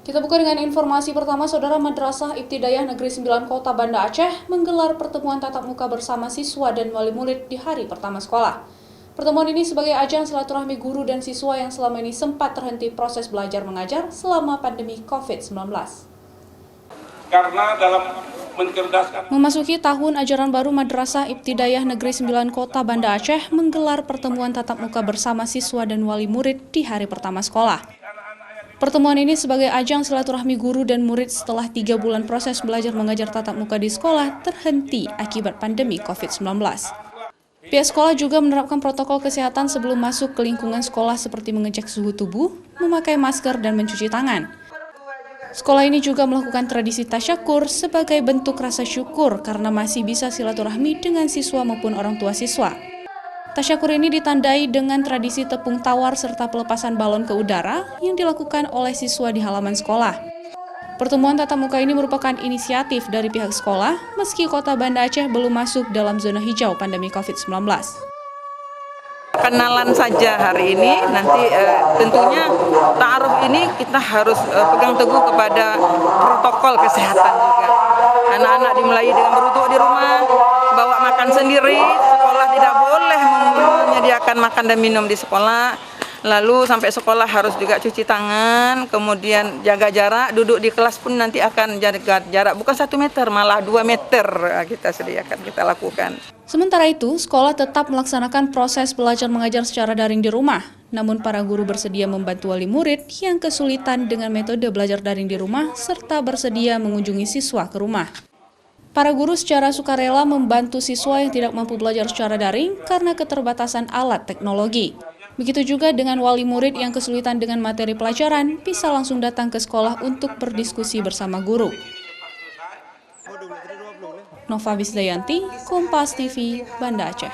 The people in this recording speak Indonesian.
Kita buka dengan informasi pertama, Saudara. Madrasah Ibtidaiyah Negeri 9 Kota Banda Aceh menggelar pertemuan tatap muka bersama siswa dan wali murid di hari pertama sekolah. Pertemuan ini sebagai ajang silaturahmi guru dan siswa yang selama ini sempat terhenti proses belajar mengajar selama pandemi COVID-19. Karena dalam mencerdaskan Memasuki tahun ajaran baru, Madrasah Ibtidaiyah Negeri 9 Kota Banda Aceh menggelar pertemuan tatap muka bersama siswa dan wali murid di hari pertama sekolah. Pertemuan ini sebagai ajang silaturahmi guru dan murid setelah 3 bulan proses belajar mengajar tatap muka di sekolah terhenti akibat pandemi COVID-19. Pihak sekolah juga menerapkan protokol kesehatan sebelum masuk ke lingkungan sekolah seperti mengecek suhu tubuh, memakai masker, dan mencuci tangan. Sekolah ini juga melakukan tradisi tasyakur sebagai bentuk rasa syukur karena masih bisa silaturahmi dengan siswa maupun orang tua siswa. Tasyakur ini ditandai dengan tradisi tepung tawar serta pelepasan balon ke udara yang dilakukan oleh siswa di halaman sekolah. Pertemuan tatap muka ini merupakan inisiatif dari pihak sekolah, meski Kota Banda Aceh belum masuk dalam zona hijau pandemi COVID-19. Kenalan saja hari ini, nanti tentunya ta'aruf ini kita harus pegang teguh kepada protokol kesehatan juga. Anak-anak dimulai dengan meruduk di rumah, bawa makan sendiri, sekolah tidak boleh menyediakan makan dan minum di sekolah. Lalu sampai sekolah harus juga cuci tangan, kemudian jaga jarak, duduk di kelas pun nanti akan jaga jarak bukan 1 meter, malah 2 meter kita sediakan, kita lakukan. Sementara itu, sekolah tetap melaksanakan proses belajar mengajar secara daring di rumah. Namun para guru bersedia membantu wali murid yang kesulitan dengan metode belajar daring di rumah serta bersedia mengunjungi siswa ke rumah. Para guru secara sukarela membantu siswa yang tidak mampu belajar secara daring karena keterbatasan alat teknologi. Begitu juga dengan wali murid yang kesulitan dengan materi pelajaran, bisa langsung datang ke sekolah untuk berdiskusi bersama guru. Nova Wisdayanti, Kompas TV, Banda Aceh.